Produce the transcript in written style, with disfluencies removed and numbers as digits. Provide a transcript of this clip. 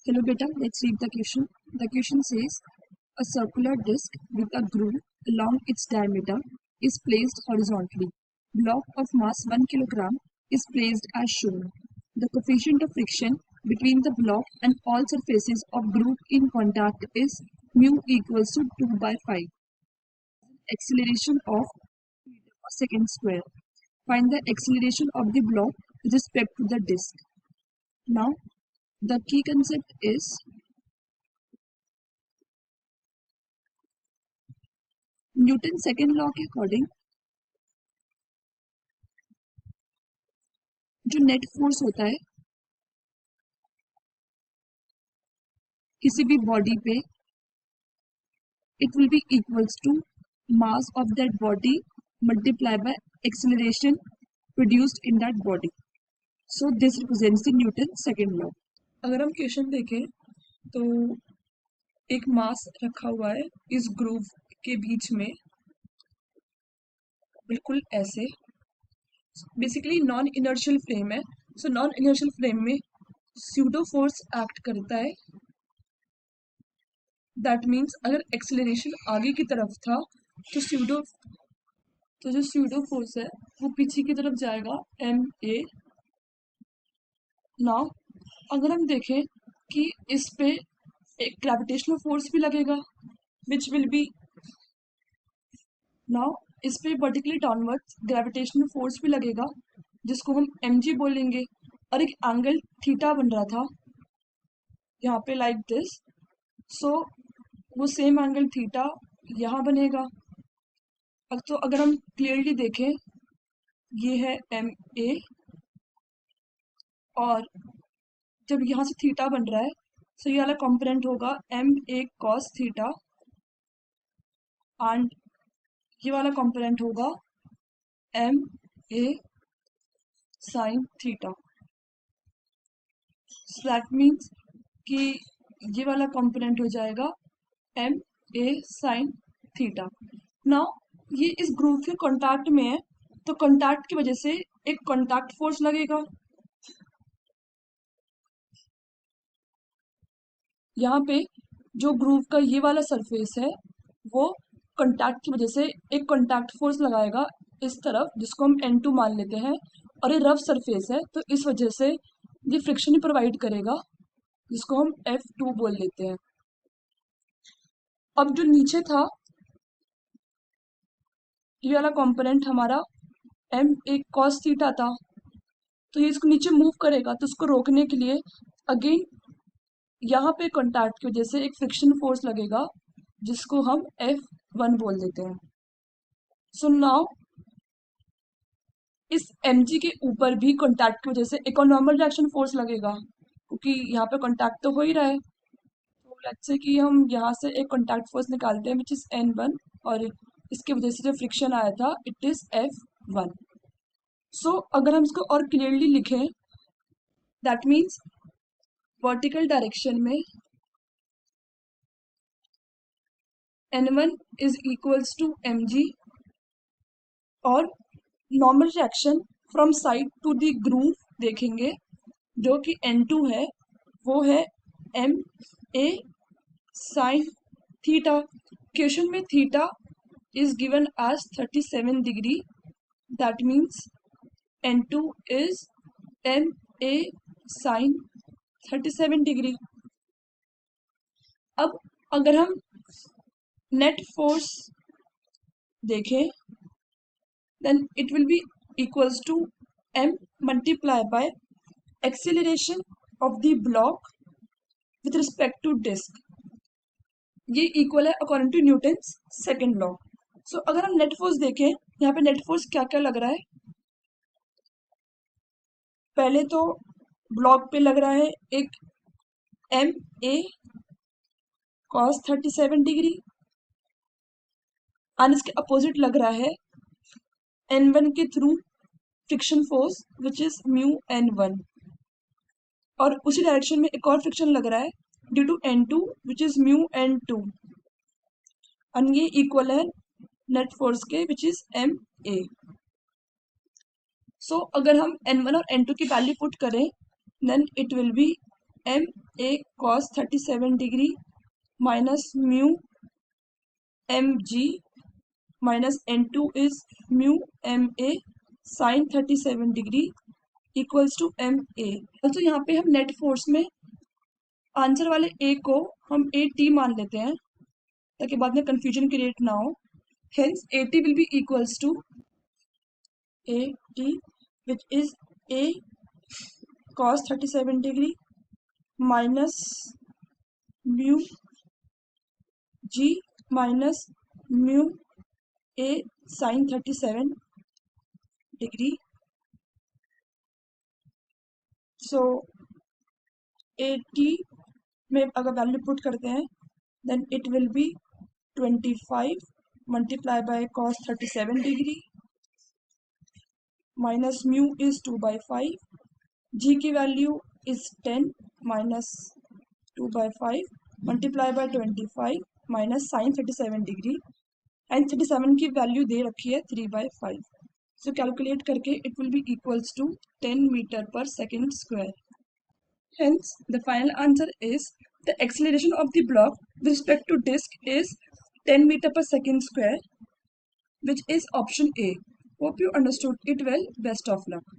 Hello beta, let's read the question. The question says, a circular disc with a groove along its diameter is placed horizontally. Block of mass 1 kilogram is placed as shown. The coefficient of friction between the block and all surfaces of groove in contact is mu equals to 2 by 5. Acceleration of meter per second square. Find the acceleration of the block with respect to the disc. Now, the key concept is Newton second law के according जो net force होता है किसी भी body पे, it will be equals to mass of that body multiply by acceleration produced in that body. So this represents the Newton second law. अगर हम question देखें तो एक मास रखा हुआ है इस ग्रूव के बीच में, बिल्कुल ऐसे. बेसिकली नॉन इनर्शियल फ्रेम है. सो नॉन इनर्शियल फ्रेम में स्यूडो फोर्स एक्ट करता है. दैट मीन्स अगर एक्सेलरेशन आगे की तरफ था तो जो स्यूडो फोर्स है वो पीछे की तरफ जाएगा, एम ए. नाउ अगर हम देखें कि इस पे एक ग्रेविटेशनल फोर्स भी लगेगा विच विल बी, नाउ इस पे वर्टिकली डाउनवर्ड ग्रेविटेशनल फोर्स भी लगेगा जिसको हम mg बोलेंगे, और एक एंगल थीटा बन रहा था यहाँ पे लाइक दिस. सो वो सेम एंगल थीटा यहाँ बनेगा. अब तो अगर हम क्लियरली देखें, ये है एम ए, और जब यहाँ से थीटा बन रहा है तो ये वाला कॉम्पोनेंट होगा M A cos theta, and ये वाला कॉम्पोनेंट होगा M A sine theta. So that means कि ये वाला कॉम्पोनेंट हो जाएगा एम ए साइन थीटा. नाउ ये इस ग्रूव के कांटेक्ट में है तो कांटेक्ट की वजह से एक कांटेक्ट फोर्स लगेगा. यहाँ पे जो ग्रूव का ये वाला सरफेस है वो कांटेक्ट की वजह से एक कांटेक्ट फोर्स लगाएगा इस तरफ, जिसको हम N2 मान लेते हैं, और ये रफ सरफेस है तो इस वजह से ये फ्रिक्शन ही प्रोवाइड करेगा जिसको हम F2 बोल लेते हैं. अब जो नीचे था ये वाला कंपोनेंट हमारा एम ए कॉस थीटा था, तो ये इसको नीचे मूव करेगा तो उसको रोकने के लिए अगेन यहाँ पे कांटेक्ट की वजह से एक फ्रिक्शन फोर्स लगेगा जिसको हम F1 बोल देते हैं. सो नाउ इस mg के ऊपर भी कांटेक्ट की वजह से एक और नॉर्मल रिएक्शन फोर्स लगेगा क्योंकि यहाँ पे कांटेक्ट तो हो ही रहा है. तो लेट्स से कि हम यहाँ से एक कांटेक्ट फोर्स निकालते हैं विच इज N1, और इसकी वजह से जो फ्रिक्शन आया था इट इज F1. सो अगर हम इसको और क्लियरली लिखें, दैट मीन्स वर्टिकल डायरेक्शन में N1 is equals to mg, और normal reaction from side to the groove देखेंगे जो कि N2 है, वो है एम ए साइन थीटा. क्वेश्चन में theta is given as 37 degree. That means N2 is M A sine 37 degree. अब अगर हम नेट फोर्स देखें then it will be equals to m multiplied by acceleration of the block with respect to disk. ये equal है according to Newton's second law. So अगर हम net force देखें, यहाँ पे नेट फोर्स क्या क्या लग रहा है. पहले तो ब्लॉक पे लग रहा है एक M A cos 37 degree, and इसके अपोजिट लग रहा है N1 के through friction force which is mu N1, और उसी डायरेक्शन में एक और फ्रिक्शन लग रहा है due to N2 which is mu N2, और ये इक्वल है नेट फोर्स के विच इज एम ए. सो अगर हम N1 और N2 की वैल्यू पुट करें then it will be m A cos 37 degree minus mu m g minus N2 is mu m A sine 37 degree equals to m a. तो यहाँ पे हम net force में आंसर वाले ए को हम ए टी मान लेते हैं ताकि बाद में कंफ्यूजन क्रिएट ना हो। Hence A T will be equals to A T which is a cos 37 degree minus mu G minus mu A sine 37 degree. So A T में अगर वैल्यू पुट करते हैं then it will B 25 multiply by cos 37 degree minus mu is 2/5, जी की value is 10 minus 2/5 multiply by 25 minus sign 37 degree and 37 की value दे रखी है 3/5। So calculate करके it will be equals to 10 metre per second square. Hence, the final answer is the acceleration of the block with respect to disk is 10 meter per second square, which is option A. Hope you understood it well. Best of luck.